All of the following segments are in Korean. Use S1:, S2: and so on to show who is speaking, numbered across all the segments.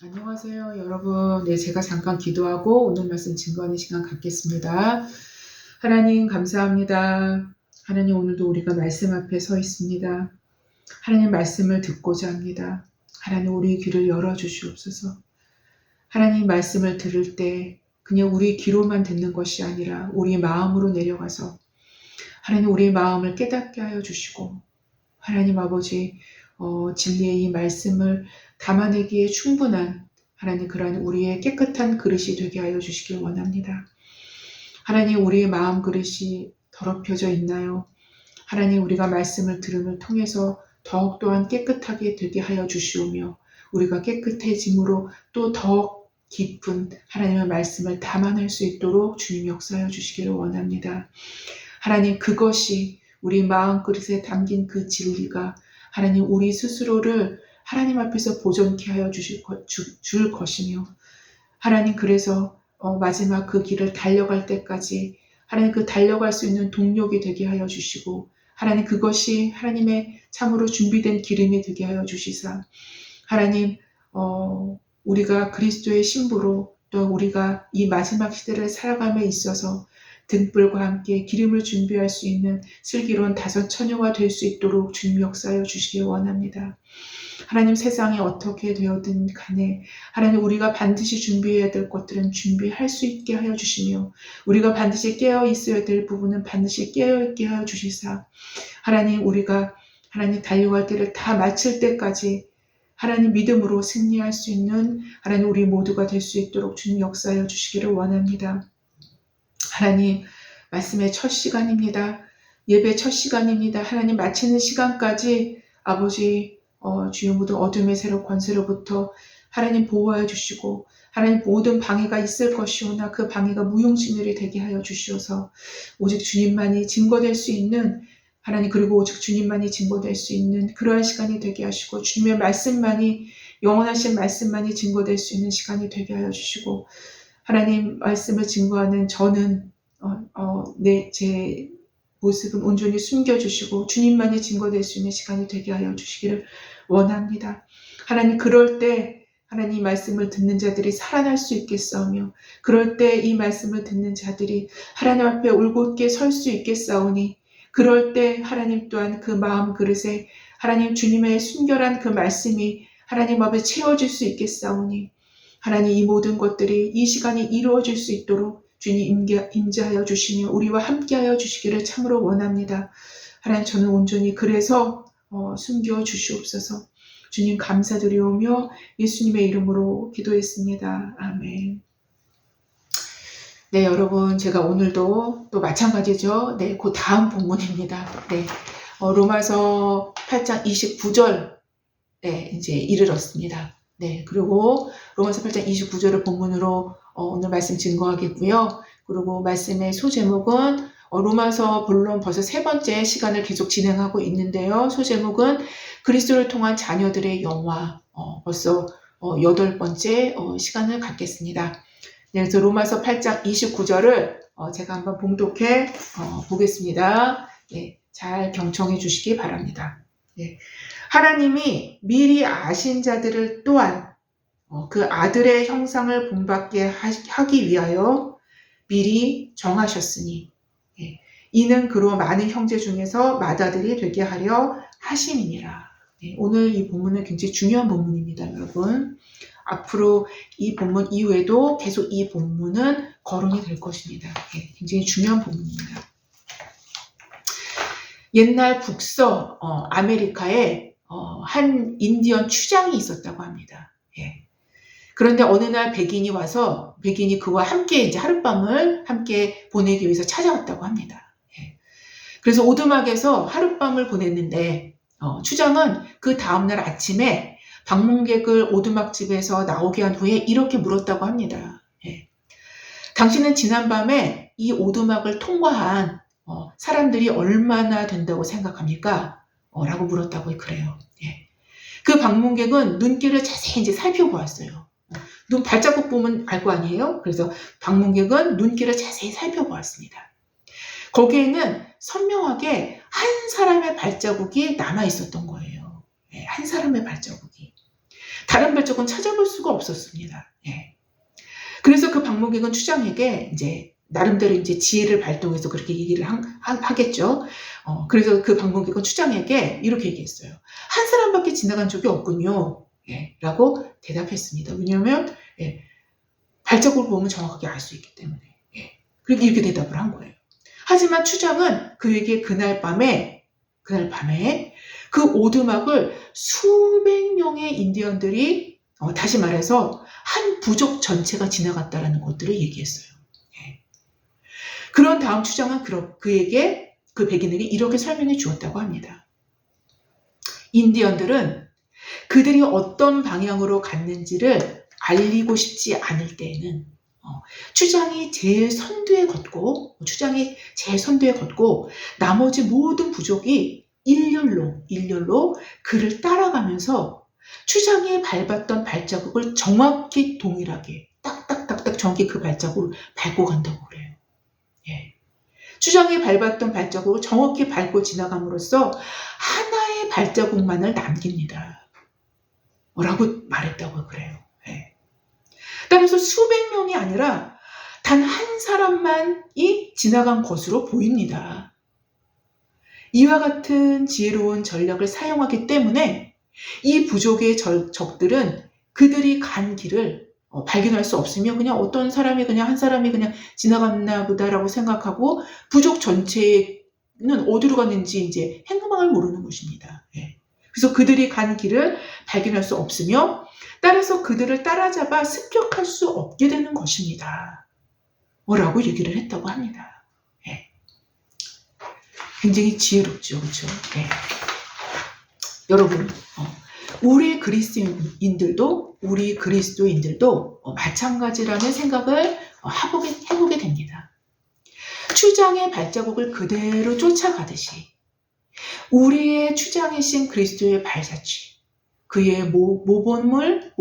S1: 안녕하세요, 여러분. 네, 제가 잠깐 기도하고 오늘 말씀 증거하는 시간 갖겠습니다. 하나님, 감사합니다. 하나님, 오늘도 우리가 말씀 앞에 서 있습니다. 하나님 말씀을 듣고자 합니다. 하나님, 우리 귀를 열어주시옵소서. 하나님 말씀을 들을 때 그냥 우리 귀로만 듣는 것이 아니라 우리 마음으로 내려가서 하나님 우리 마음을 깨닫게 하여 주시고 하나님 아버지 진리의 이 말씀을 담아내기에 충분한 하나님 그러한 우리의 깨끗한 그릇이 되게 하여 주시길 원합니다. 하나님 우리의 마음 그릇이 더럽혀져 있나요? 하나님 우리가 말씀을 들음을 통해서 더욱 또한 깨끗하게 되게 하여 주시오며 우리가 깨끗해짐으로 또 더욱 깊은 하나님의 말씀을 담아낼 수 있도록 주님 역사하여 주시기를 원합니다. 하나님 그것이 우리 마음 그릇에 담긴 그 진리가 하나님 우리 스스로를 하나님 앞에서 보존케 하여 줄 것이며 하나님 그래서 마지막 그 길을 달려갈 때까지 하나님 그 달려갈 수 있는 동력이 되게 하여 주시고 하나님 그것이 하나님의 참으로 준비된 기름이 되게 하여 주시사 하나님 우리가 그리스도의 신부로 또 우리가 이 마지막 시대를 살아감에 있어서 등불과 함께 기름을 준비할 수 있는 슬기로운 다섯 처녀가 될 수 있도록 주님 역사하여 주시길 원합니다. 하나님 세상이 어떻게 되어든 간에 하나님 우리가 반드시 준비해야 될 것들은 준비할 수 있게 하여 주시며 우리가 반드시 깨어 있어야 될 부분은 반드시 깨어 있게 하여 주시사 하나님 우리가 하나님 달려갈 때를 다 마칠 때까지 하나님 믿음으로 승리할 수 있는 하나님 우리 모두가 될 수 있도록 주님 역사하여 주시기를 원합니다. 하나님 말씀의 첫 시간입니다. 예배 첫 시간입니다. 하나님 마치는 시간까지 아버지 주여 모든 어둠의 세력 권세로부터 하나님 보호하여 주시고 하나님 모든 방해가 있을 것이오나 그 방해가 무용지물이 되게 하여 주시어서 오직 주님만이 증거될 수 있는 하나님 그리고 오직 주님만이 증거될 수 있는 그러한 시간이 되게 하시고 주님의 말씀만이 영원하신 말씀만이 증거될 수 있는 시간이 되게 하여 주시고 하나님 말씀을 증거하는 저는 제 모습은 온전히 숨겨주시고 주님만이 증거될 수 있는 시간이 되게 하여 주시기를 원합니다. 하나님 그럴 때 하나님 말씀을 듣는 자들이 살아날 수 있겠사오며 그럴 때 이 말씀을 듣는 자들이 하나님 앞에 올곧게 설 수 있겠사오니 그럴 때 하나님 또한 그 마음 그릇에 하나님 주님의 순결한 그 말씀이 하나님 앞에 채워질 수 있겠사오니 하나님 이 모든 것들이 이 시간이 이루어질 수 있도록 주님 임재하여 주시며 우리와 함께하여 주시기를 참으로 원합니다. 하나님 저는 온전히 그래서 숨겨 주시옵소서. 주님 감사드리오며 예수님의 이름으로 기도했습니다. 아멘. 네 여러분 제가 오늘도 또 마찬가지죠. 네, 그 다음 본문입니다. 네, 로마서 8장 29절 네, 이제 이르렀습니다. 네, 그리고 로마서 8장 29절을 본문으로 오늘 말씀 증거하겠고요. 그리고 말씀의 소제목은 로마서 본론 벌써 세 번째 시간을 계속 진행하고 있는데요. 소제목은 그리스도를 통한 자녀들의 영화 벌써 8번째 시간을 갖겠습니다. 네, 그래서 로마서 8장 29절을 제가 한번 봉독해 보겠습니다. 네, 잘 경청해 주시기 바랍니다. 네. 하나님이 미리 아신 자들을 또한 그 아들의 형상을 본받게 하기 위하여 미리 정하셨으니 이는 그로 많은 형제 중에서 맏아들이 되게 하려 하심이니라. 오늘 이 본문은 굉장히 중요한 본문입니다, 여러분. 앞으로 이 본문 이후에도 계속 이 본문은 거론이 될 것입니다. 굉장히 중요한 본문입니다. 옛날 북서 아메리카에 한 인디언 추장이 있었다고 합니다. 그런데 어느 날 백인이 와서 백인이 그와 함께 이제 하룻밤을 함께 보내기 위해서 찾아왔다고 합니다. 그래서 오두막에서 하룻밤을 보냈는데 추장은 그 다음날 아침에 방문객을 오두막집에서 나오게 한 후에 이렇게 물었다고 합니다. 당신은 지난밤에 이 오두막을 통과한 사람들이 얼마나 된다고 생각합니까? 라고 물었다고 그래요. 그 방문객은 눈길을 자세히 이제 살펴보았어요. 눈 발자국 보면 알 거 아니에요? 그래서 방문객은 눈길을 자세히 살펴보았습니다. 거기에는 선명하게 한 사람의 발자국이 남아 있었던 거예요. 한 사람의 발자국이. 다른 발적은 찾아볼 수가 없었습니다. 예. 그래서 그 박목익은 추장에게 이제 나름대로 이제 지혜를 발동해서 그렇게 얘기를 하겠죠. 그래서 그 박목익은 추장에게 이렇게 얘기했어요. 한 사람밖에 지나간 적이 없군요. 예, 라고 대답했습니다. 왜냐하면 발자국을 보면 정확하게 알 수 있기 때문에. 그렇게 이렇게 대답을 한 거예요. 하지만 추장은 그에게 그날 밤에 그 오두막을 수백 명의 인디언들이 다시 말해서 한 부족 전체가 지나갔다라는 것들을 얘기했어요. 그런 다음 추장은 그에게 그 백인에게 이렇게 설명해 주었다고 합니다. 인디언들은 그들이 어떤 방향으로 갔는지를 알리고 싶지 않을 때에는 추장이 제일 선두에 걷고 나머지 모든 부족이 일렬로 그를 따라가면서 추장이 밟았던 발자국을 정확히 동일하게 딱딱딱딱 정확히 그 발자국을 밟고 간다고 그래요. 예. 추장이 밟았던 발자국을 정확히 밟고 지나감으로써 하나의 발자국만을 남깁니다. 라고 말했다고 그래요. 예. 따라서 수백 명이 아니라 단 한 사람만이 지나간 것으로 보입니다. 이와 같은 지혜로운 전략을 사용하기 때문에 이 부족의 적들은 그들이 간 길을 발견할 수 없으며 그냥 어떤 사람이 그냥 한 사람이 그냥 지나갔나 보다라고 생각하고 부족 전체는 어디로 갔는지 이제 행방을 모르는 것입니다. 예. 그래서 그들이 간 길을 발견할 수 없으며 따라서 그들을 따라잡아 습격할 수 없게 되는 것입니다. 라고 얘기를 했다고 합니다. 예. 굉장히 지혜롭죠. 그렇죠? 예. 여러분, 우리 그리스도인들도 마찬가지라는 생각을 해보게 됩니다. 추장의 발자국을 그대로 쫓아가듯이 우리의 추장이신 그리스도의 발자취, 그의 모범을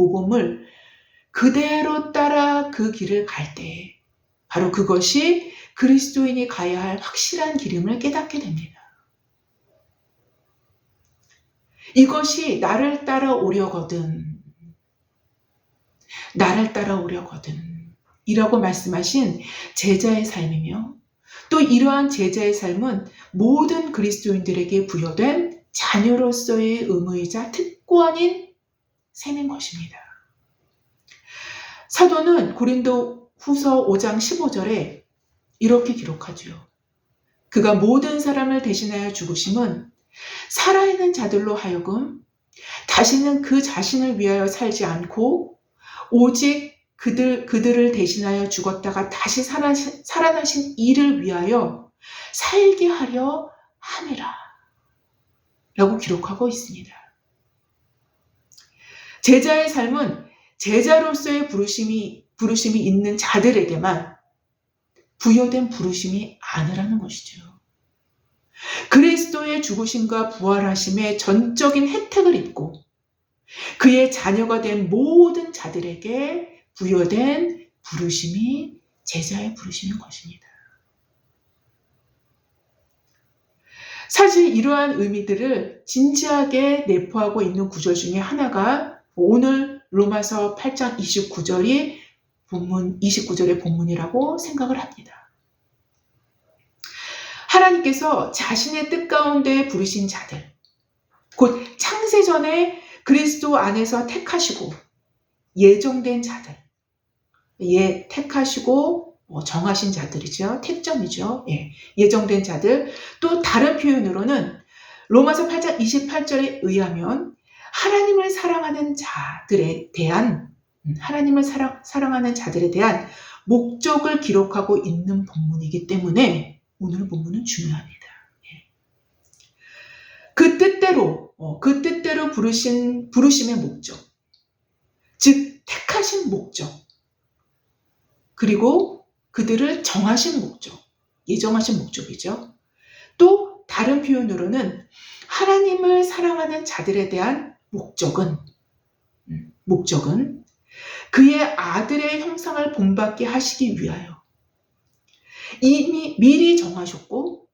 S1: 그대로 따라 그 길을 갈 때 바로 그것이 그리스도인이 가야 할 확실한 길임을 깨닫게 됩니다. 이것이 나를 따라오려거든 이라고 말씀하신 제자의 삶이며 또 이러한 제자의 삶은 모든 그리스도인들에게 부여된 자녀로서의 의무이자 특권인 셈인 것입니다. 사도는 고린도 후서 5장 15절에 이렇게 기록하죠. 그가 모든 사람을 대신하여 죽으심은 살아있는 자들로 하여금 다시는 그 자신을 위하여 살지 않고 오직 그들을 대신하여 죽었다가 다시 살아나신 이를 위하여 살게 하려 함이라 라고 기록하고 있습니다. 제자의 삶은 제자로서의 부르심이 있는 자들에게만 부여된 부르심이 아니라는 것이죠. 그리스도의 죽으심과 부활하심의 전적인 혜택을 입고 그의 자녀가 된 모든 자들에게 부여된 부르심이 제자의 부르심인 것입니다. 사실 이러한 의미들을 진지하게 내포하고 있는 구절 중에 하나가 오늘 로마서 8장 29절의 본문이라고 생각을 합니다. 하나님께서 자신의 뜻 가운데 부르신 자들, 곧 창세전에 그리스도 안에서 택하시고 예정된 자들, 택하시고 정하신 자들이죠. 택정이죠. 예정된 자들. 또 다른 표현으로는 로마서 8장 28절에 의하면 하나님을 사랑하는 자들에 대한 목적을 기록하고 있는 본문이기 때문에 오늘 본문은 중요합니다. 그 뜻대로 부르심의 목적, 즉 택하신 목적, 그리고 그들을 정하신 목적, 예정하신 목적이죠. 또 다른 표현으로는 하나님을 사랑하는 자들에 대한 목적은 그의 아들의 형상을 본받게 하시기 위하여 이미 미리 정하셨고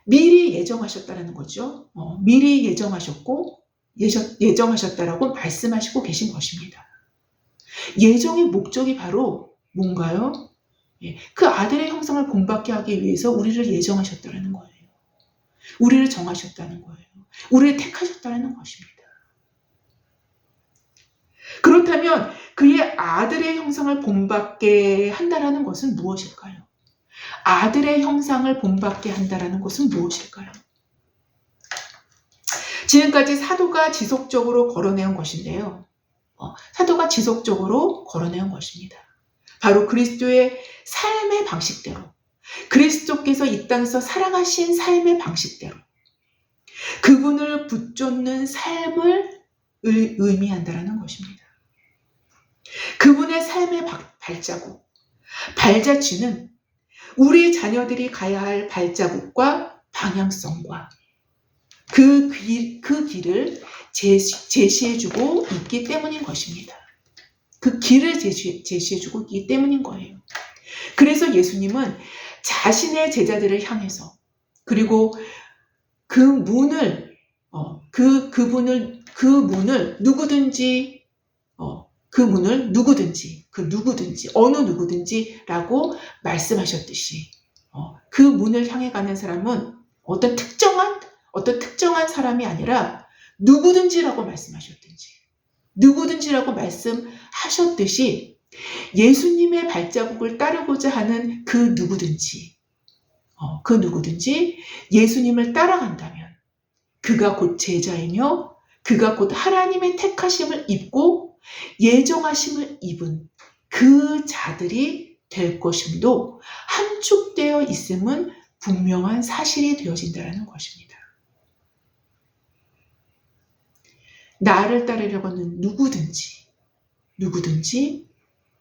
S1: 미리 예정하셨다는 거죠. 미리 예정하셨고 예정하셨다라고 말씀하시고 계신 것입니다. 예정의 목적이 바로 뭔가요? 그 아들의 형상을 본받게 하기 위해서 우리를 예정하셨다는 거예요. 우리를 정하셨다는 거예요. 우리를 택하셨다는 것입니다. 그렇다면 그의 아들의 형상을 본받게 한다는 것은 무엇일까요? 아들의 형상을 본받게 한다는 것은 무엇일까요? 지금까지 사도가 지속적으로 걸어내온 것인데요. 사도가 지속적으로 걸어내온 것입니다. 바로 그리스도의 삶의 방식대로, 그리스도께서 이 땅에서 살아가신 삶의 방식대로 그분을 붙잡는 삶을 의미한다는 것입니다. 그분의 삶의 발자국, 발자취는 우리 자녀들이 가야 할 발자국과 방향성과 그 길을 제시해주고 있기 때문인 것입니다. 그 길을 제시해주고 있기 때문인 거예요. 그래서 예수님은 자신의 제자들을 향해서 그리고 그 문을 어느 누구든지라고 말씀하셨듯이 그 문을 향해 가는 사람은 어떤 특정한 사람이 아니라 누구든지라고 말씀하셨듯이 예수님의 발자국을 따르고자 하는 그 누구든지 예수님을 따라간다면 그가 곧 제자이며 그가 곧 하나님의 택하심을 입고 예정하심을 입은 그 자들이 될 것임도 함축되어 있음은 분명한 사실이 되어진다는 것입니다. 나를 따르려고 하는 누구든지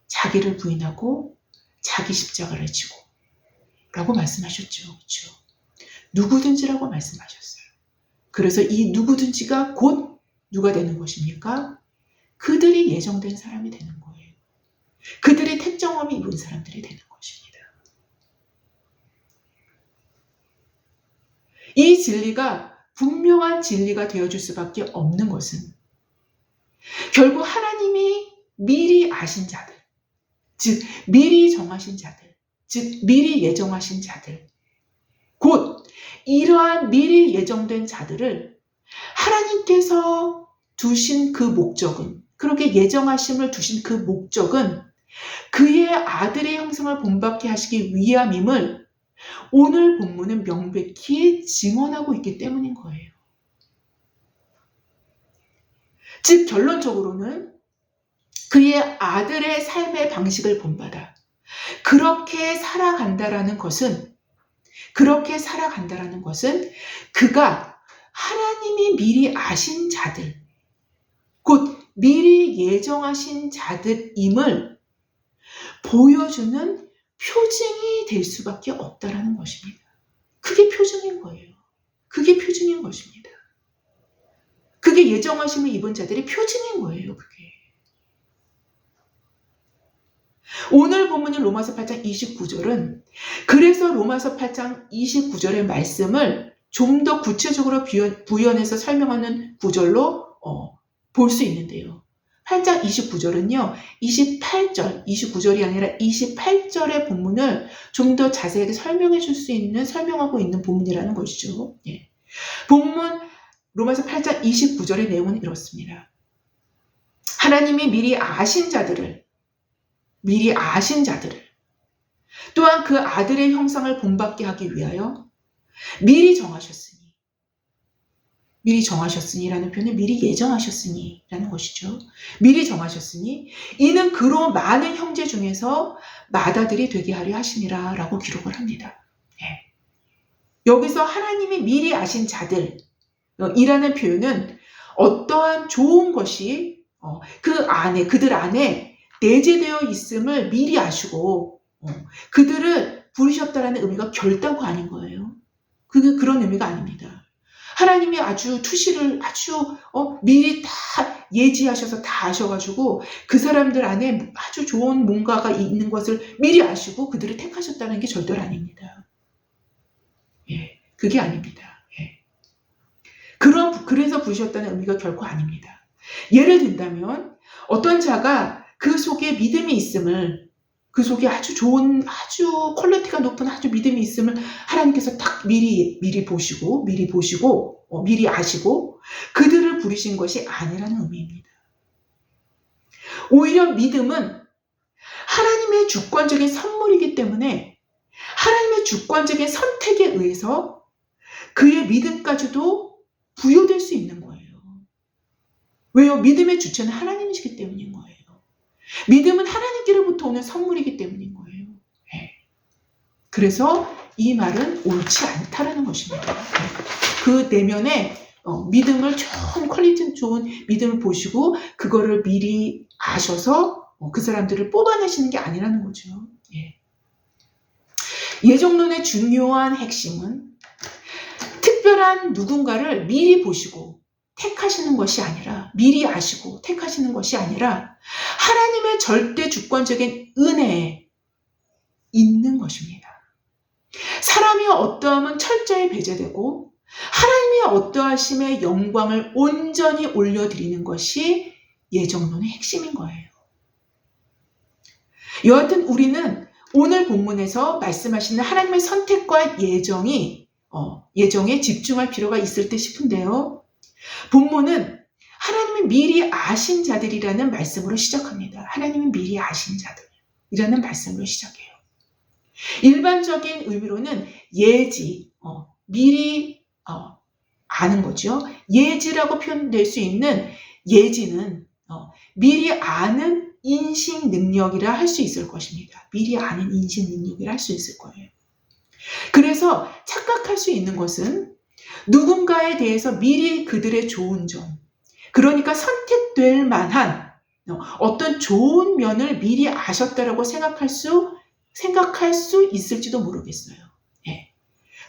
S1: 자기를 부인하고 자기 십자가를 지고 라고 말씀하셨죠. 그렇죠? 누구든지라고 말씀하셨어요. 그래서 이 누구든지가 곧 누가 되는 것입니까? 그들이 예정된 사람이 되는 거예요. 그들의 택정함이 입은 사람들이 되는 것입니다. 이 진리가 분명한 진리가 되어줄 수밖에 없는 것은 결국 하나님이 미리 아신 자들, 즉 미리 정하신 자들, 즉 미리 예정하신 자들, 곧 이러한 미리 예정된 자들을 하나님께서 두신 그 목적은, 그렇게 예정하심을 두신 그 목적은 그의 아들의 형상을 본받게 하시기 위함임을 오늘 본문은 명백히 증언하고 있기 때문인 거예요. 즉 결론적으로는 그의 아들의 삶의 방식을 본받아 그렇게 살아간다라는 것은 그가 하나님이 미리 아신 자들, 곧 미리 예정하신 자들임을 보여주는 표징이 될 수밖에 없다라는 것입니다. 그게 표징인 거예요. 그게 표징인 것입니다. 그게 예정하심을 입은 자들의 표징인 거예요. 그게. 오늘 본문인 로마서 8장 29절은 그래서 로마서 8장 29절의 말씀을 좀 더 구체적으로 부연해서 설명하는 구절로 볼 수 있는데요. 8장 29절은요. 29절이 아니라 28절의 본문을 좀 더 자세하게 설명하고 있는 본문이라는 것이죠. 예. 본문 로마서 8장 29절의 내용은 이렇습니다. 하나님이 미리 아신 자들을 또한 그 아들의 형상을 본받게 하기 위하여 미리 정하셨으니라는 표현은 미리 예정하셨으니라는 것이죠. 미리 정하셨으니 이는 그로 많은 형제 중에서 맏아들이 되게 하려 하심이라 라고 기록을 합니다. 네. 여기서 하나님이 미리 아신 자들이라는 표현은 어떠한 좋은 것이 그들 안에 내재되어 있음을 미리 아시고 그들을 부르셨다라는 의미가 결단코 아닌 거예요. 그게 그런 의미가 아닙니다. 하나님이 아주 투시를 미리 다 예지하셔서 다 아셔가지고 그 사람들 안에 아주 좋은 뭔가가 있는 것을 미리 아시고 그들을 택하셨다는 게 절대로 아닙니다. 예, 그게 아닙니다. 예. 그래서 부르셨다는 의미가 결코 아닙니다. 예를 든다면 어떤 자가 그 속에 믿음이 있음을, 그 속에 아주 좋은, 아주 퀄리티가 높은 아주 믿음이 있음을 하나님께서 딱 미리 보시고 미리 아시고 그들을 부르신 것이 아니라는 의미입니다. 오히려 믿음은 하나님의 주권적인 선물이기 때문에 하나님의 주권적인 선택에 의해서 그의 믿음까지도 부여될 수 있는 거예요. 왜요? 믿음의 주체는 하나님이시기 때문인 거예요. 믿음은 하나님께로부터 오는 선물이기 때문인 거예요. 네. 그래서 이 말은 옳지 않다라는 것입니다. 그 내면에 믿음을 좋은 퀄리티 좋은 믿음을 보시고 그거를 미리 아셔서 그 사람들을 뽑아내시는 게 아니라는 거죠. 예. 예정론의 중요한 핵심은 특별한 누군가를 미리 보시고 택하시는 것이 아니라, 미리 아시고 택하시는 것이 아니라 하나님의 절대 주권적인 은혜에 있는 것입니다. 사람이 어떠함은 철저히 배제되고 하나님의 어떠하심의 영광을 온전히 올려드리는 것이 예정론의 핵심인 거예요. 여하튼 우리는 오늘 본문에서 말씀하시는 하나님의 선택과 예정에 집중할 필요가 있을 듯 싶은데요. 본문은 하나님이 미리 아신 자들이라는 말씀으로 시작합니다. 하나님이 미리 아신 자들이라는 말씀으로 시작해요. 일반적인 의미로는 예지, 미리 아는 거죠. 예지라고 표현될 수 있는 예지는 미리 아는 인식 능력이라 할 수 있을 것입니다. 미리 아는 인식 능력이라 할 수 있을 거예요. 그래서 착각할 수 있는 것은 누군가에 대해서 미리 그들의 좋은 점, 그러니까 선택될 만한 어떤 좋은 면을 미리 아셨다라고 생각할 수 있을지도 모르겠어요. 예.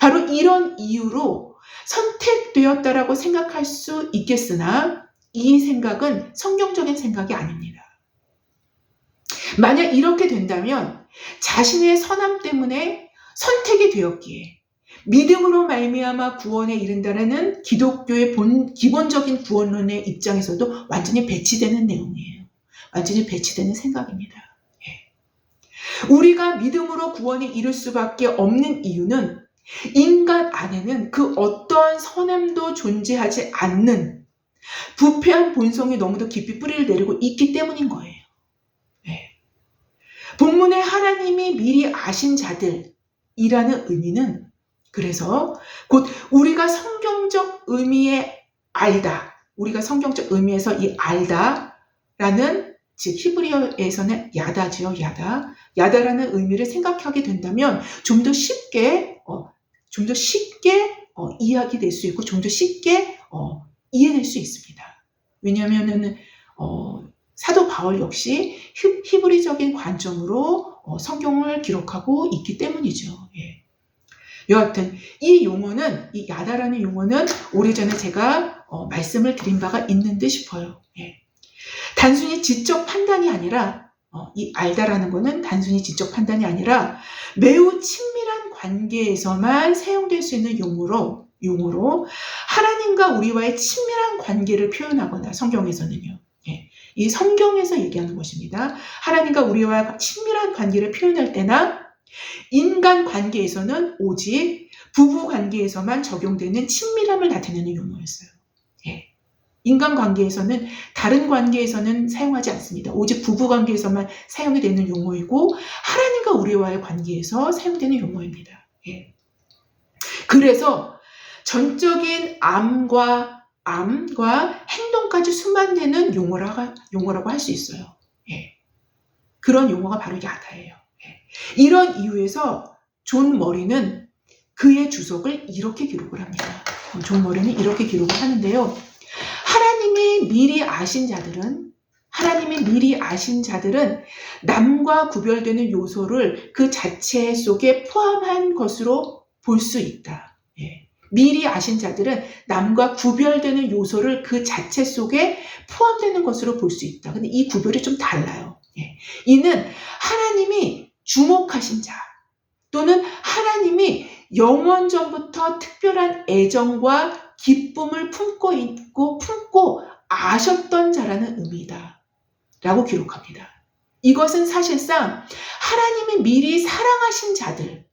S1: 바로 이런 이유로 선택되었다라고 생각할 수 있겠으나 이 생각은 성경적인 생각이 아닙니다. 만약 이렇게 된다면 자신의 선함 때문에 선택이 되었기에 믿음으로 말미암아 구원에 이른다라는 기독교의 기본적인 구원론의 입장에서도 완전히 배치되는 내용이에요. 완전히 배치되는 생각입니다. 예. 우리가 믿음으로 구원에 이를 수밖에 없는 이유는 인간 안에는 그 어떠한 선함도 존재하지 않는 부패한 본성이 너무도 깊이 뿌리를 내리고 있기 때문인 거예요. 예. 본문에 하나님이 미리 아신 자들이라는 의미는 그래서 곧 우리가 성경적 의미의 알다, 우리가 성경적 의미에서 이 알다라는 즉 히브리어에서는 야다지요, 야다라는 의미를 생각하게 된다면 좀 더 쉽게 이야기될 수 있고 좀 더 쉽게 이해될 수 있습니다. 왜냐하면은 사도 바울 역시 히브리적인 관점으로 성경을 기록하고 있기 때문이죠. 예. 여하튼 이 용어는, 이 야다라는 용어는 오래전에 제가 말씀을 드린 바가 있는 듯 싶어요. 예. 단순히 지적 판단이 아니라 이 알다라는 거는 단순히 지적 판단이 아니라 매우 친밀한 관계에서만 사용될 수 있는 용어로 하나님과 우리와의 친밀한 관계를 표현하거나 성경에서는요. 예. 이 성경에서 얘기하는 것입니다. 하나님과 우리와 친밀한 관계를 표현할 때나 인간 관계에서는 오직 부부 관계에서만 적용되는 친밀함을 나타내는 용어였어요. 예. 인간 관계에서는 다른 관계에서는 사용하지 않습니다. 오직 부부 관계에서만 사용이 되는 용어이고 하나님과 우리와의 관계에서 사용되는 용어입니다. 예. 그래서 전적인 암과 행동까지 수반되는 용어라고 할 수 있어요. 예. 그런 용어가 바로 야다예요. 예. 이런 이유에서 존 머리는 그의 주석을 이렇게 기록을 합니다. 존 머리는 이렇게 기록을 하는데요. 하나님이 미리 아신 자들은 남과 구별되는 요소를 그 자체 속에 포함한 것으로 볼 수 있다. 예. 미리 아신 자들은 남과 구별되는 요소를 그 자체 속에 포함되는 것으로 볼 수 있다. 근데 이 구별이 좀 달라요. 예. 이는 하나님이 주목하신 자 또는 하나님이 영원전부터 특별한 애정과 기쁨을 품고 있고 품고 아셨던 자라는 의미다 라고 기록합니다. 이것은 사실상 하나님이 미리 사랑하신 자들,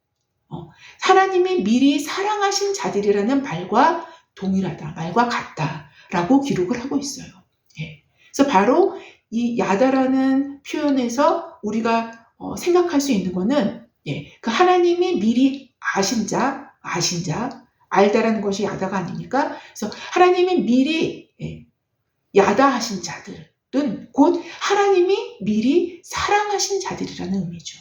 S1: 하나님이 미리 사랑하신 자들이라는 말과 동일하다, 말과 같다라고 기록을 하고 있어요. 예. 그래서 바로 이 야다라는 표현에서 우리가 생각할 수 있는 거는 그 하나님이 미리 아신 자, 알다라는 것이 야다가 아닙니까? 그래서 하나님이 미리 야다하신 자들은 곧 하나님이 미리 사랑하신 자들이라는 의미죠.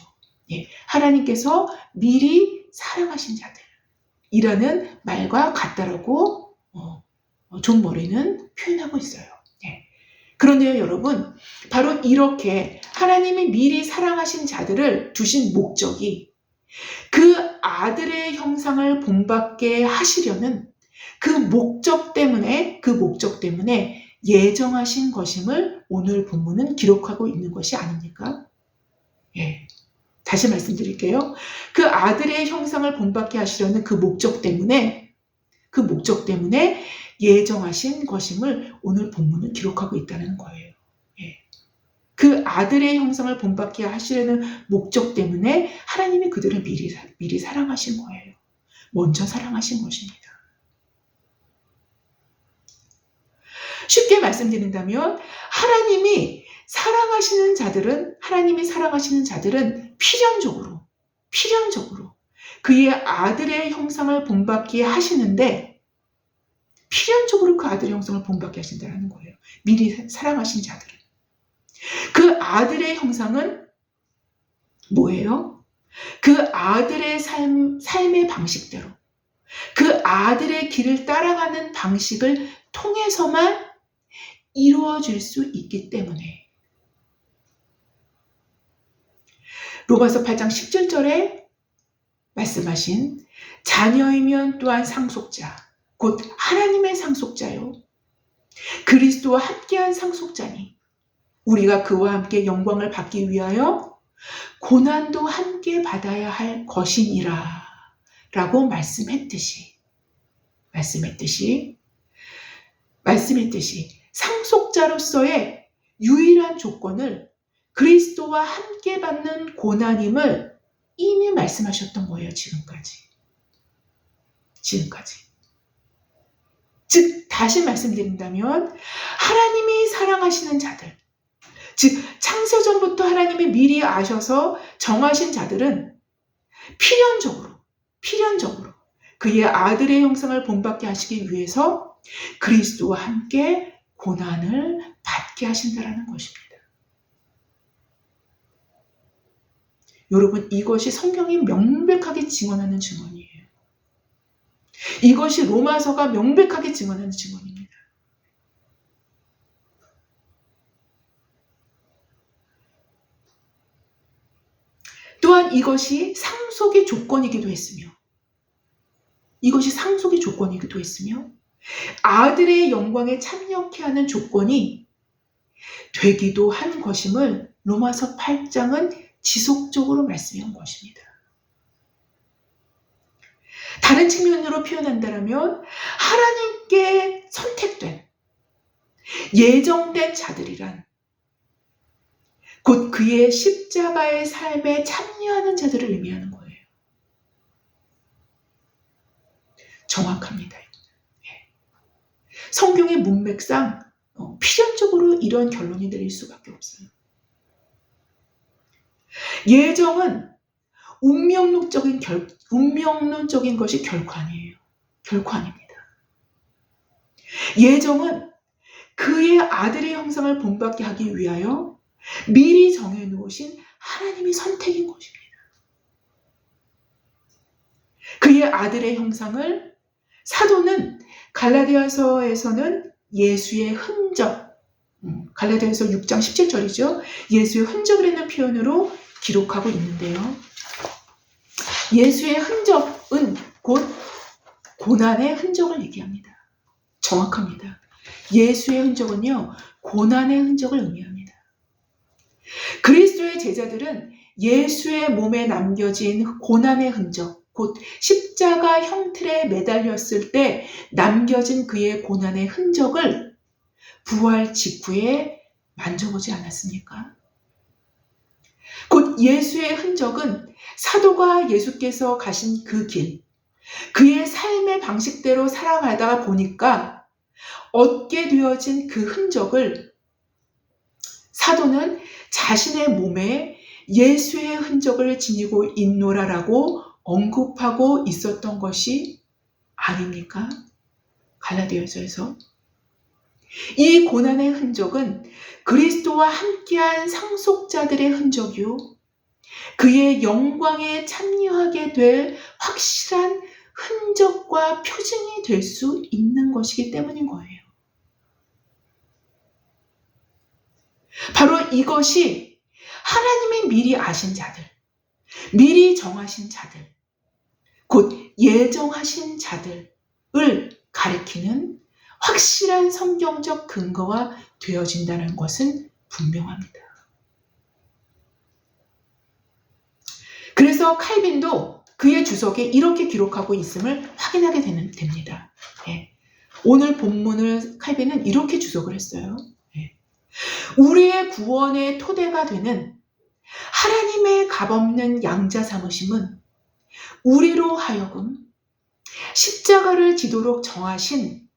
S1: 하나님께서 미리 사랑하신 자들이라는 말과 같다라고 존 머리는 표현하고 있어요. 그런데요, 여러분, 바로 이렇게 하나님이 미리 사랑하신 자들을 두신 목적이 그 아들의 형상을 본받게 하시려는 그 목적 때문에 예정하신 것임을 오늘 본문은 기록하고 있는 것이 아닙니까? 다시 말씀드릴게요. 그 아들의 형상을 본받게 하시려는 그 목적 때문에 예정하신 것임을 오늘 본문은 기록하고 있다는 거예요. 그 아들의 형상을 본받게 하시려는 목적 때문에 하나님이 그들을 미리 사랑하신 거예요. 먼저 사랑하신 것입니다. 쉽게 말씀드린다면 하나님이 사랑하시는 자들은 필연적으로 그의 아들의 형상을 본받게 하시는데 필연적으로 그 아들의 형상을 본받게 하신다는 거예요. 미리 사랑하신 자들은. 그 아들의 형상은 뭐예요? 그 아들의 삶의 방식대로, 그 아들의 길을 따라가는 방식을 통해서만 이루어질 수 있기 때문에 로마서 8장 17절에 말씀하신 자녀이면 또한 상속자, 곧 하나님의 상속자요. 그리스도와 함께한 상속자니 우리가 그와 함께 영광을 받기 위하여 고난도 함께 받아야 할 것이니라 라고 말씀했듯이 상속자로서의 유일한 조건을 그리스도와 함께 받는 고난임을 이미 말씀하셨던 거예요. 지금까지. 즉 다시 말씀드린다면 하나님이 사랑하시는 자들, 즉 창세전부터 하나님이 미리 아셔서 정하신 자들은 필연적으로 그의 아들의 형상을 본받게 하시기 위해서 그리스도와 함께 고난을 받게 하신다라는 것입니다. 여러분, 이것이 성경이 명백하게 증언하는 증언이에요. 이것이 로마서가 명백하게 증언하는 증언입니다. 또한 이것이 상속의 조건이기도 했으며 아들의 영광에 참여케 하는 조건이 되기도 한 것임을 로마서 8장은 지속적으로 말씀한 것입니다. 다른 측면으로 표현한다면 하나님께 선택된, 예정된 자들이란 곧 그의 십자가의 삶에 참여하는 자들을 의미하는 거예요. 정확합니다. 성경의 문맥상 필연적으로 이런 결론이 내릴 수밖에 없어요. 예정은 운명론적인 것이 결코 아니에요. 결코 아닙니다. 예정은 그의 아들의 형상을 본받게 하기 위하여 미리 정해놓으신 하나님의 선택인 것입니다. 그의 아들의 형상을 사도는 갈라디아서에서는 예수의 흔적, 갈라디아서 6장 17절이죠. 예수의 흔적이라는 표현으로 기록하고 있는데요. 예수의 흔적은 곧 고난의 흔적을 얘기합니다. 정확합니다. 예수의 흔적은요, 고난의 흔적을 의미합니다. 그리스도의 제자들은 예수의 몸에 남겨진 고난의 흔적, 곧 십자가 형틀에 매달렸을 때 남겨진 그의 고난의 흔적을 부활 직후에 만져보지 않았습니까? 곧 예수의 흔적은 사도가 예수께서 가신 그 길, 그의 삶의 방식대로 살아가다가 보니까 얻게 되어진 그 흔적을 사도는 자신의 몸에 예수의 흔적을 지니고 있노라라고 언급하고 있었던 것이 아닙니까? 갈라디아서에서. 이 고난의 흔적은 그리스도와 함께한 상속자들의 흔적이요, 그의 영광에 참여하게 될 확실한 흔적과 표징이 될 수 있는 것이기 때문인 거예요. 바로 이것이 하나님이 미리 아신 자들, 미리 정하신 자들, 곧 예정하신 자들을 가리키는 확실한 성경적 근거가 되어진다는 것은 분명합니다. 그래서 칼빈도 그의 주석에 이렇게 기록하고 있음을 확인하게 됩니다. 오늘 본문을 칼빈은 이렇게 주석을 했어요. 우리의 구원의 토대가 되는 하나님의 값없는 양자 삼으심은 우리로 하여금 십자가를 지도록 정하신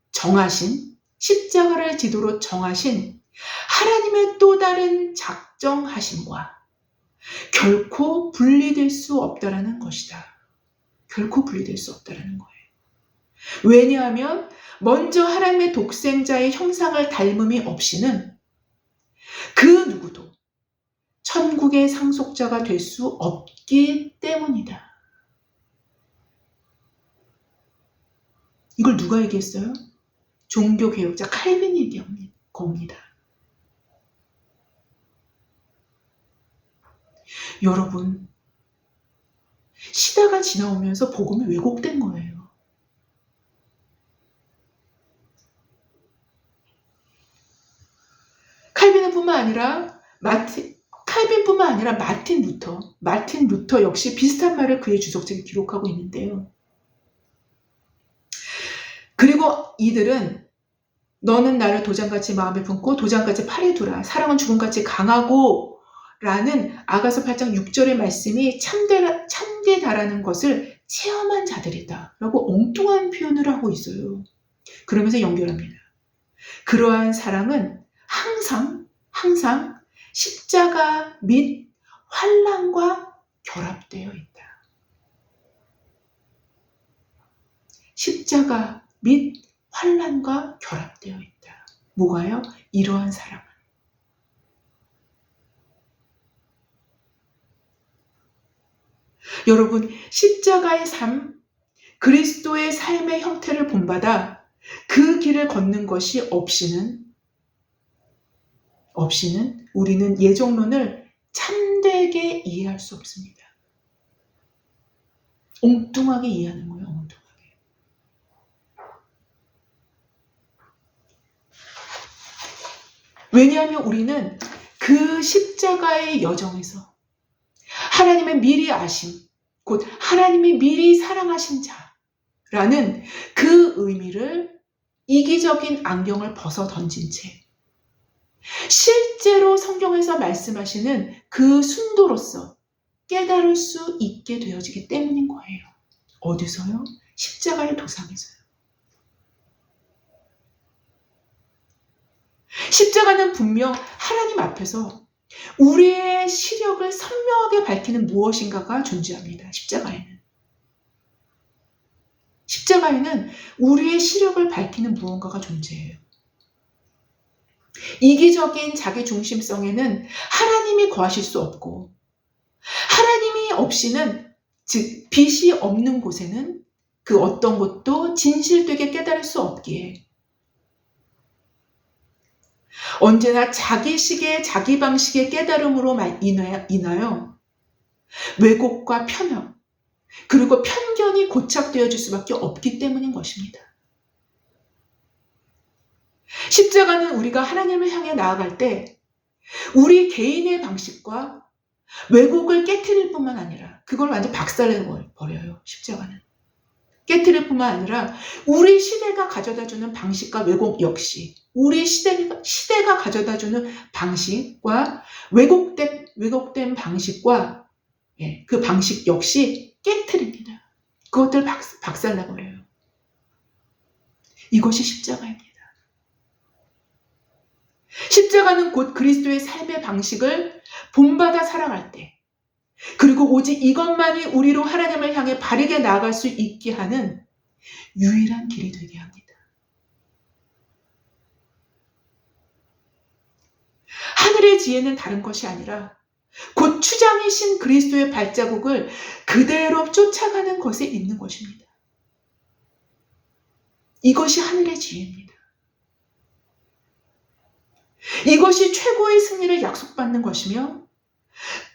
S1: 십자가를 지도록 정하신 하나님의 또 다른 작정하심과 결코 분리될 수 없다라는 것이다. 결코 분리될 수 없다라는 거예요. 왜냐하면 먼저 하나님의 독생자의 형상을 닮음이 없이는 그 누구도 천국의 상속자가 될 수 없기 때문이다. 이걸 누가 얘기했어요? 종교개혁자 칼빈이 얘기한 겁니다. 여러분, 시대가 지나오면서 복음이 왜곡된 거예요. 칼빈뿐만 아니라 마틴 루터 역시 비슷한 말을 그의 주석책에 기록하고 있는데요. 그리고 이들은 너는 나를 도장같이 마음에 품고 도장같이 팔에 두라. 사랑은 죽음같이 강하고 라는 아가서 8장 6절의 말씀이 참되다라는 것을 체험한 자들이다 라고 엉뚱한 표현을 하고 있어요. 그러면서 연결합니다. 그러한 사랑은 항상 십자가 및 환난과 결합되어 있다. 십자가 및 환난과 결합되어 있다. 뭐가요? 이러한 사랑은. 여러분, 십자가의 삶, 그리스도의 삶의 형태를 본받아 그 길을 걷는 것이 없이는 우리는 예정론을 참되게 이해할 수 없습니다. 엉뚱하게 이해하는 거예요. 엉뚱하게. 왜냐하면 우리는 그 십자가의 여정에서 하나님의 미리 아심, 곧 하나님이 미리 사랑하신 자라는 그 의미를 이기적인 안경을 벗어 던진 채 실제로 성경에서 말씀하시는 그 순도로서 깨달을 수 있게 되어지기 때문인 거예요. 어디서요? 십자가의 도상에서요. 십자가는 분명 하나님 앞에서 우리의 시력을 선명하게 밝히는 무엇인가가 존재합니다. 십자가에는 우리의 시력을 밝히는 무언가가 존재해요. 이기적인 자기 중심성에는 하나님이 거하실 수 없고, 하나님이 없이는, 즉 빛이 없는 곳에는 그 어떤 것도 진실되게 깨달을 수 없기에 언제나 자기식의 자기 방식의 깨달음으로 인하여 왜곡과 편협, 그리고 편견이 고착되어질 수밖에 없기 때문인 것입니다. 십자가는 우리가 하나님을 향해 나아갈 때 우리 개인의 방식과 왜곡을 깨트릴 뿐만 아니라 그걸 완전 박살내버려요. 십자가는. 깨트릴 뿐만 아니라 우리 시대가 가져다주는 방식과 왜곡 역시 우리 시대가 가져다주는 방식과 왜곡된 방식과 그 방식 역시 깨트립니다. 그것들 박살내버려요. 이것이 십자가입니다. 십자가는 곧 그리스도의 삶의 방식을 본받아 살아갈 때, 그리고 오직 이것만이 우리로 하나님을 향해 바르게 나아갈 수 있게 하는 유일한 길이 되게 합니다. 하늘의 지혜는 다른 것이 아니라 곧 추장이신 그리스도의 발자국을 그대로 쫓아가는 것에 있는 것입니다. 이것이 하늘의 지혜입니다. 이것이 최고의 승리를 약속받는 것이며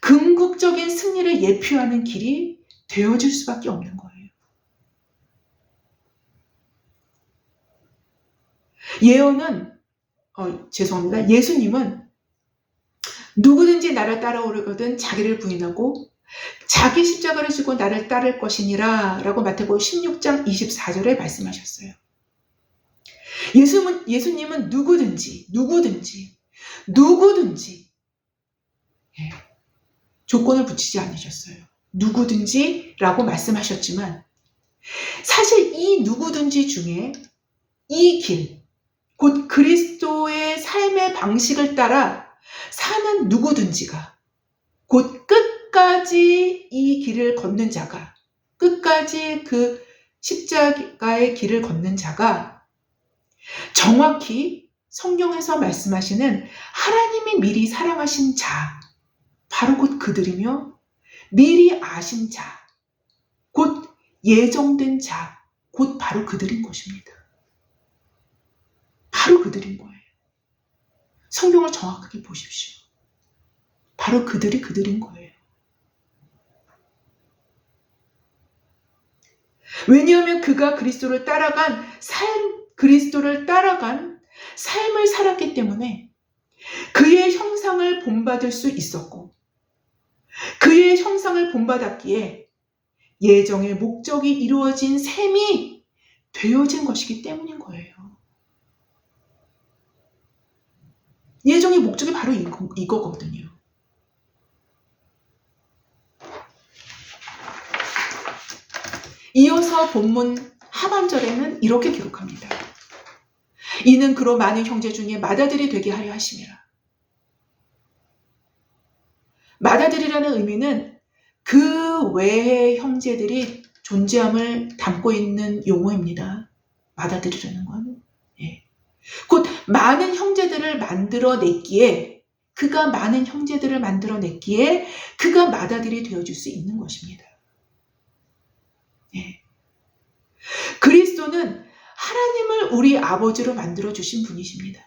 S1: 궁극적인 승리를 예표하는 길이 되어질 수밖에 없는 거예요. 예수님은 누구든지 나를 따라오려거든 자기를 부인하고 자기 십자가를 지고 나를 따를 것이니라 라고 마태복음 16장 24절에 말씀하셨어요. 예수님은 누구든지 조건을 붙이지 않으셨어요. 누구든지 라고 말씀하셨지만 사실 이 누구든지 중에 이 길, 곧 그리스도의 삶의 방식을 따라 사는 누구든지가 곧 끝까지 이 길을 걷는 자가, 끝까지 그 십자가의 길을 걷는 자가 정확히 성경에서 말씀하시는 하나님이 미리 사랑하신 자, 바로 곧 그들이며 미리 아신 자, 곧 예정된 자, 곧 바로 그들인 것입니다. 바로 그들인 거예요. 성경을 정확하게 보십시오. 바로 그들인 거예요. 왜냐하면 그가 그리스도를 따라간 삶을 살았기 때문에 그의 형상을 본받을 수 있었고 그의 형상을 본받았기에 예정의 목적이 이루어진 셈이 되어진 것이기 때문인 거예요. 예정의 목적이 바로 이거거든요. 이어서 본문 하반절에는 이렇게 기록합니다. 이는 그로 많은 형제 중에 맏아들이 되게 하려 하심이라. 맏아들이라는 의미는 그 외의 형제들이 존재함을 담고 있는 용어입니다. 맏아들이라는 건. 곧 많은 형제들을 만들어냈기에 그가 맏아들이 되어줄 수 있는 것입니다. 그리스도는 하나님을 우리 아버지로 만들어주신 분이십니다.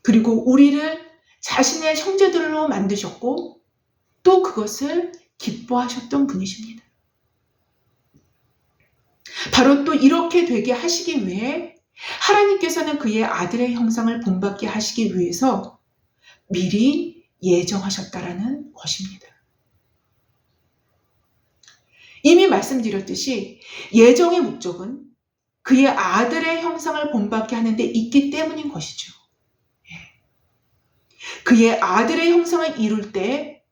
S1: 그리고 우리를 자신의 형제들로 만드셨고 또 그것을 기뻐하셨던 분이십니다. 바로 또 이렇게 되게 하시기 위해 하나님께서는 그의 아들의 형상을 본받게 하시기 위해서 미리 예정하셨다라는 것입니다. 이미 말씀드렸듯이 예정의 목적은 그의 아들의 형상을 본받게 하는 데 있기 때문인 것이죠. 그의 아들의 형상을 이룰 때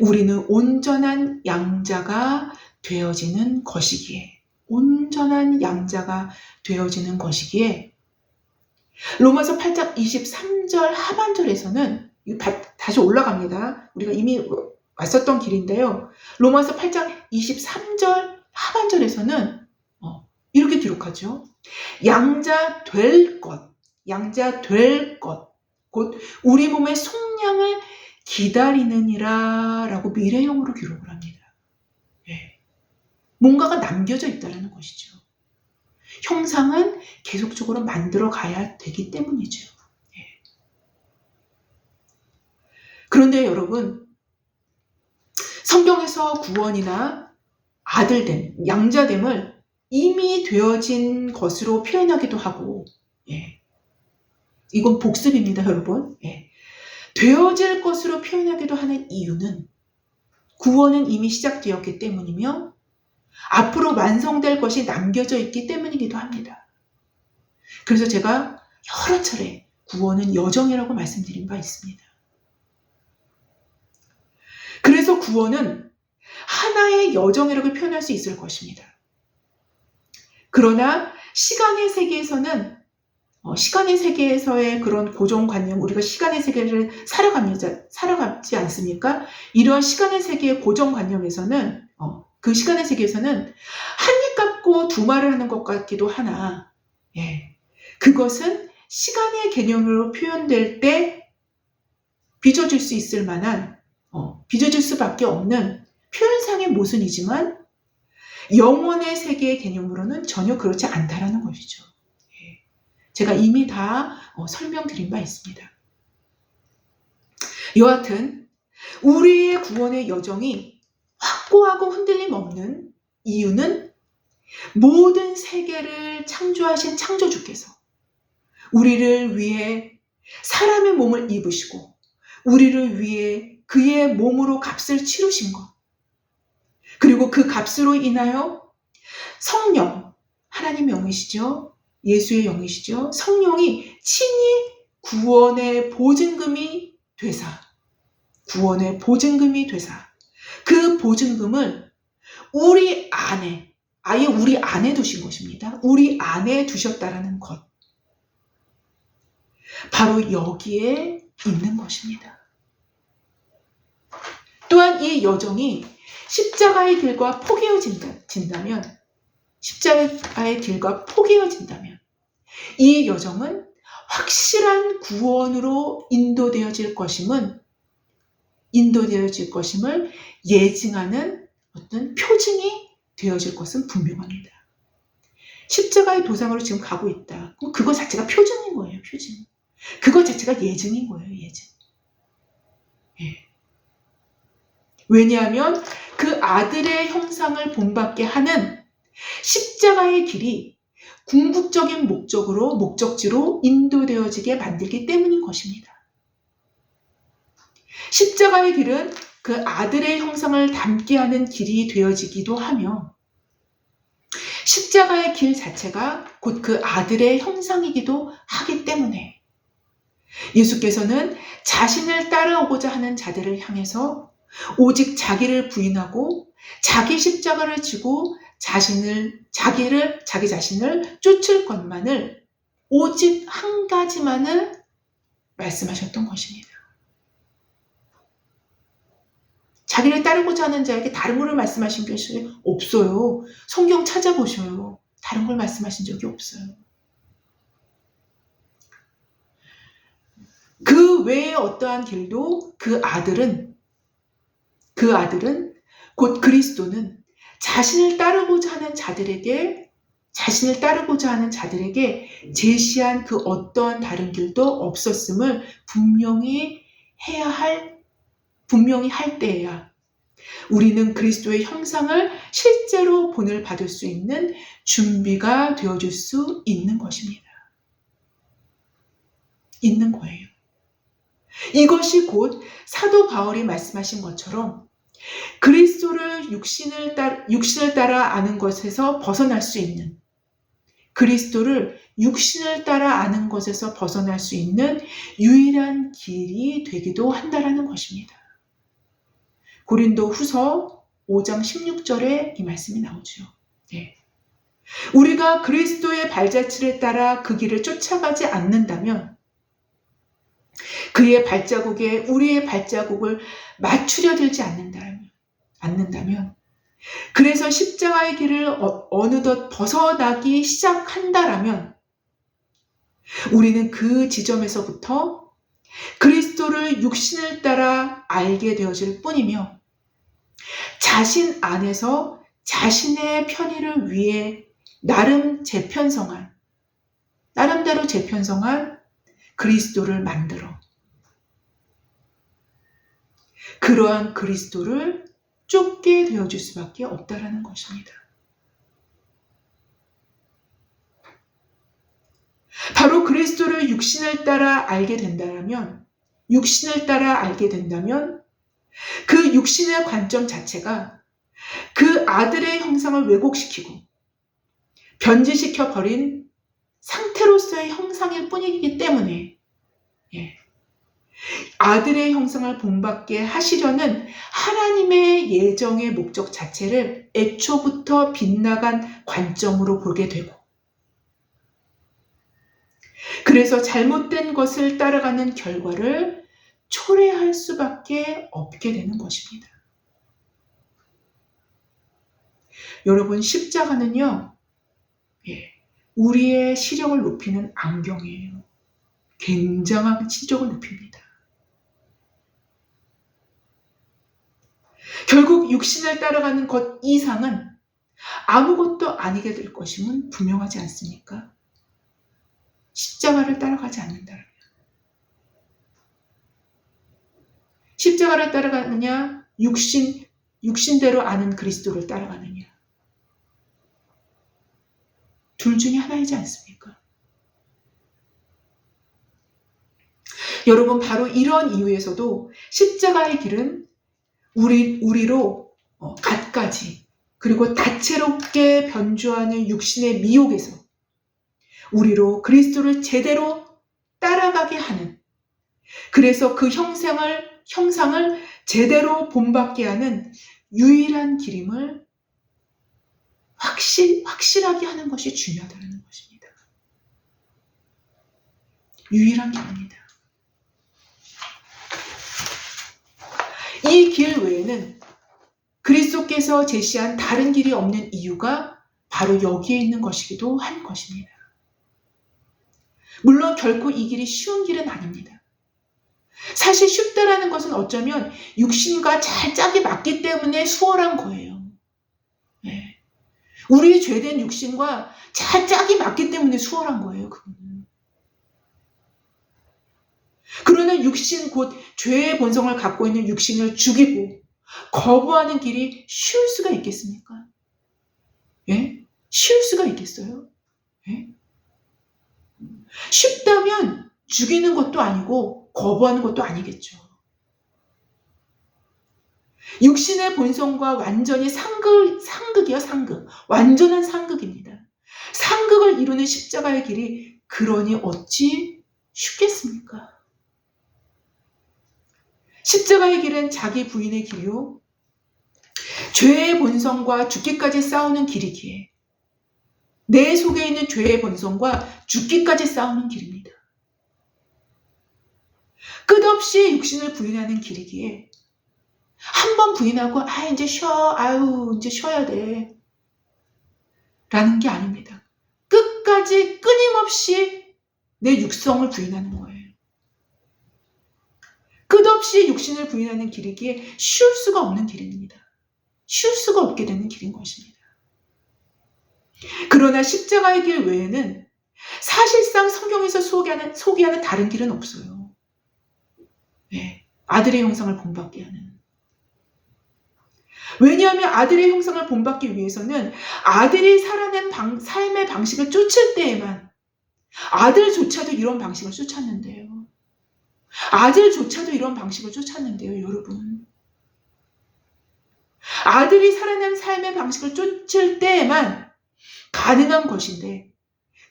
S1: 우리는 온전한 양자가 되어지는 것이기에 로마서 8장 23절 하반절에서는 다시 올라갑니다. 우리가 이미 왔었던 길인데요. 로마서 8장 23절 하반절에서는 이렇게 기록하죠. 양자 될 것, 곧 우리 몸의 속량을 기다리느니라 라고 미래형으로 기록을 합니다. 뭔가가 남겨져 있다는 것이죠. 형상은 계속적으로 만들어 가야 되기 때문이죠. 그런데 여러분, 성경에서 구원이나 아들됨, 양자됨을 이미 되어진 것으로 표현하기도 하고, 이건 복습입니다, 여러분. 되어질 것으로 표현하기도 하는 이유는 구원은 이미 시작되었기 때문이며 앞으로 완성될 것이 남겨져 있기 때문이기도 합니다. 그래서 제가 여러 차례 구원은 여정이라고 말씀드린 바 있습니다. 그래서 구원은 하나의 여정이라고 표현할 수 있을 것입니다. 그러나 시간의 세계에서의 그런 고정관념, 우리가 시간의 세계를 살아가지 않습니까? 이런 시간의 세계의 고정관념에서는, 그 시간의 세계에서는 한 입 값고 두 말을 하는 것 같기도 하나, 그것은 시간의 개념으로 표현될 때 빚어질 수 있을 만한, 빚어질 수밖에 없는 표현상의 모순이지만 영혼의 세계의 개념으로는 전혀 그렇지 않다라는 것이죠. 제가 이미 다 설명드린 바 있습니다. 여하튼 우리의 구원의 여정이 확고하고 흔들림 없는 이유는 모든 세계를 창조하신 창조주께서 우리를 위해 사람의 몸을 입으시고 우리를 위해 그의 몸으로 값을 치르신 것, 그리고 그 값으로 인하여 성령, 하나님의 영이시죠, 예수의 영이시죠, 성령이 친히 구원의 보증금이 되사 그 보증금을 우리 안에, 아예 우리 안에 두신 것입니다. 우리 안에 두셨다라는 것, 바로 여기에 있는 것입니다. 또한 이 여정이 십자가의 길과 포개어진다면 이 여정은 확실한 구원으로 인도되어질 것임을 예증하는 어떤 표징이 되어질 것은 분명합니다. 십자가의 도상으로 지금 가고 있다. 그럼 그것 자체가 표징인 거예요. 표징. 그것 자체가 예증인 거예요. 예증. 왜냐하면 그 아들의 형상을 본받게 하는 십자가의 길이 궁극적인 목적지로 인도되어지게 만들기 때문인 것입니다. 십자가의 길은 그 아들의 형상을 담게 하는 길이 되어지기도 하며 십자가의 길 자체가 곧 그 아들의 형상이기도 하기 때문에 예수께서는 자신을 따라오고자 하는 자들을 향해서 오직 자기를 부인하고 자기 십자가를 지고 자기 자신을 쫓을 것만을, 오직 한 가지만을 말씀하셨던 것입니다. 자기를 따르고자 하는 자에게 다른 것을 말씀하신 것이 없어요. 성경 찾아보셔요. 다른 걸 말씀하신 적이 없어요. 그 외에 어떠한 길도 그 아들은 곧 그리스도는 자신을 따르고자 하는 자들에게 제시한 그 어떠한 다른 길도 없었음을 분명히 할 때에야 우리는 그리스도의 형상을 실제로 본을 받을 수 있는 준비가 되어줄 수 있는 것입니다. 있는 거예요. 이것이 곧 사도 바울이 말씀하신 것처럼 그리스도를 육신을 따라 아는 것에서 벗어날 수 있는, 유일한 길이 되기도 한다라는 것입니다. 고린도 후서 5장 16절에 이 말씀이 나오죠. 우리가 그리스도의 발자취를 따라 그 길을 쫓아가지 않는다면, 그의 발자국에 우리의 발자국을 맞추려 들지 않는다면, 그래서 십자가의 길을 어느덧 벗어나기 시작한다라면 우리는 그 지점에서부터 그리스도를 육신을 따라 알게 되어질 뿐이며 자신 안에서 자신의 편의를 위해 나름대로 재편성한 그리스도를 만들어 그러한 그리스도를 쫓게 되어줄 수밖에 없다라는 것입니다. 바로 그리스도를 육신을 따라 알게 된다면 육신을 따라 알게 된다면 그 육신의 관점 자체가 그 아들의 형상을 왜곡시키고 변질시켜 버린 상태로서의 형상일 뿐이기 때문에 아들의 형상을 본받게 하시려는 하나님의 예정의 목적 자체를 애초부터 빗나간 관점으로 보게 되고, 그래서 잘못된 것을 따라가는 결과를 초래할 수밖에 없게 되는 것입니다. 여러분, 십자가는요, 우리의 시력을 높이는 안경이에요. 굉장한 시력을 높입니다. 결국 육신을 따라가는 것 이상은 아무것도 아니게 될 것임은 분명하지 않습니까? 십자가를 따라가지 않는다면. 십자가를 따라가느냐, 육신대로 아는 그리스도를 따라가느냐. 둘 중에 하나이지 않습니까? 여러분, 바로 이런 이유에서도 십자가의 길은 우리로 갖가지, 그리고 다채롭게 변주하는 육신의 미혹에서 우리로 그리스도를 제대로 따라가게 하는, 그래서 그 형상을 제대로 본받게 하는 유일한 길임을 확실하게 하는 것이 중요하다는 것입니다. 유일한 길입니다. 이 길 외에는 그리스도께서 제시한 다른 길이 없는 이유가 바로 여기에 있는 것이기도 한 것입니다. 물론 결코 이 길이 쉬운 길은 아닙니다. 사실 쉽다라는 것은 어쩌면 육신과 잘 짝이 맞기 때문에 수월한 거예요. 우리의 죄된 육신과 잘 짝이 맞기 때문에 수월한 거예요. 그거는. 그러나 육신, 곧 죄의 본성을 갖고 있는 육신을 죽이고 거부하는 길이 쉬울 수가 있겠습니까? 쉬울 수가 있겠어요? 쉽다면 죽이는 것도 아니고 거부하는 것도 아니겠죠. 육신의 본성과 완전히 상극이요, 상극. 완전한 상극입니다. 상극을 이루는 십자가의 길이 그러니 어찌 쉽겠습니까? 십자가의 길은 자기 부인의 길이요, 죄의 본성과 죽기까지 싸우는 길이기에 내 속에 있는 죄의 본성과 죽기까지 싸우는 길입니다. 끝없이 육신을 부인하는 길이기에 한 번 부인하고 이제 쉬어, 이제 쉬어야 돼 라는 게 아닙니다. 끝까지 끊임없이 내 육성을 부인하는 거예요. 끝없이 육신을 부인하는 길이기에 쉬울 수가 없는 길입니다. 쉬울 수가 없게 되는 길인 것입니다. 그러나 십자가의 길 외에는 사실상 성경에서 소개하는 다른 길은 없어요. 아들의 형상을 본받게 하는. 왜냐하면 아들의 형상을 본받기 위해서는 아들이 살아낸 삶의 방식을 쫓을 때에만, 아들조차도 이런 방식을 쫓았는데요. 아들조차도 이런 방식을 쫓았는데요, 여러분. 아들이 살아낸 삶의 방식을 쫓을 때에만 가능한 것인데,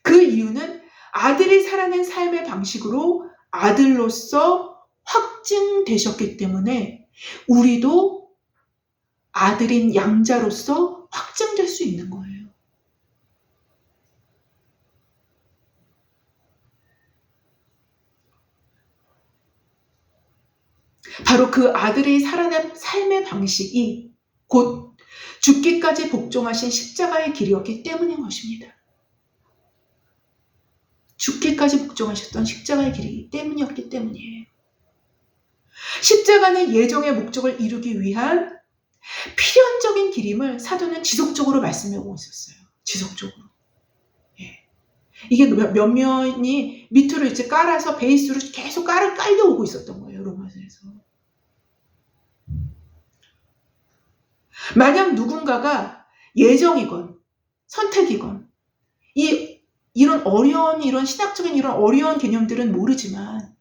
S1: 그 이유는 아들이 살아낸 삶의 방식으로 아들로서 확증되셨기 때문에 우리도 아들인 양자로서 확증될 수 있는 거예요. 바로 그 아들이 살아낸 삶의 방식이 곧 죽기까지 복종하신 십자가의 길이었기 때문인 것입니다. 죽기까지 복종하셨던 십자가의 길이기 때문이었기 때문이에요. 십자가는 예정의 목적을 이루기 위한 필연적인 길임을 사도는 지속적으로 말씀하고 있었어요. 지속적으로. 이게 몇 면이 밑으로 이제 깔아서 베이스로 계속 깔려오고 있었던 거예요. 로마서에서. 만약 누군가가 예정이건 선택이건 이런 신학적인 이런 어려운 개념들은 모르지만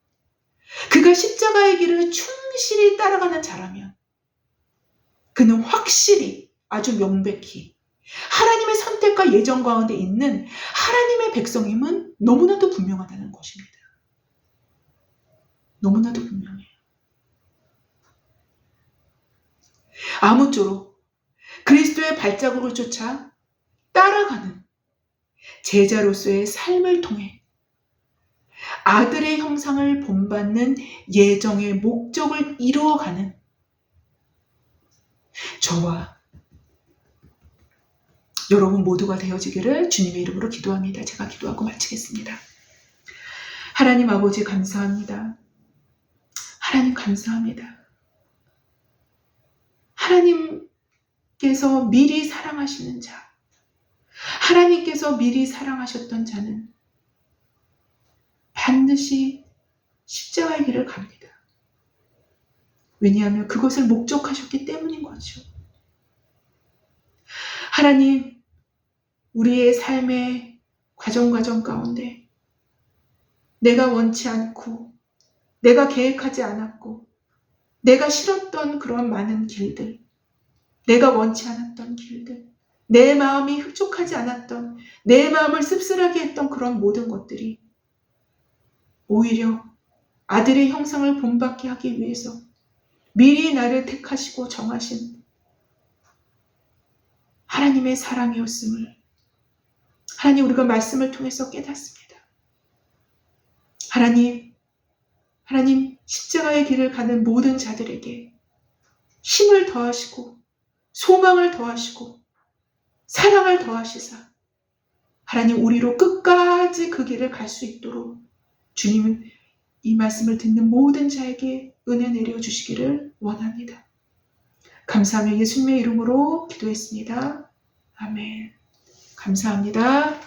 S1: 그가 십자가의 길을 충실히 따라가는 자라면 그는 확실히 아주 명백히 하나님의 선택과 예정 가운데 있는 하나님의 백성임은 너무나도 분명하다는 것입니다. 너무나도 분명해요. 아무쪼록 그리스도의 발자국을 쫓아 따라가는 제자로서의 삶을 통해 아들의 형상을 본받는 예정의 목적을 이루어가는 저와 여러분 모두가 되어지기를 주님의 이름으로 기도합니다. 제가 기도하고 마치겠습니다. 하나님 아버지 감사합니다. 하나님 감사합니다. 하나님께서 미리 사랑하시는 자, 하나님께서 미리 사랑하셨던 자는 반드시 십자가의 길을 갑니다. 왜냐하면 그것을 목적하셨기 때문인 거죠. 하나님, 우리의 삶의 과정 가운데 내가 원치 않고 내가 계획하지 않았고 내가 싫었던 그런 많은 길들, 내가 원치 않았던 길들, 내 마음이 흡족하지 않았던, 내 마음을 씁쓸하게 했던 그런 모든 것들이 오히려 아들의 형상을 본받게 하기 위해서 미리 나를 택하시고 정하신 하나님의 사랑이었음을 하나님 우리가 말씀을 통해서 깨닫습니다. 하나님 십자가의 길을 가는 모든 자들에게 힘을 더하시고 소망을 더하시고 사랑을 더하시사 하나님 우리로 끝까지 그 길을 갈 수 있도록 주님은 이 말씀을 듣는 모든 자에게 은혜 내려주시기를 원합니다. 감사하며 예수님의 이름으로 기도했습니다. 아멘. 감사합니다.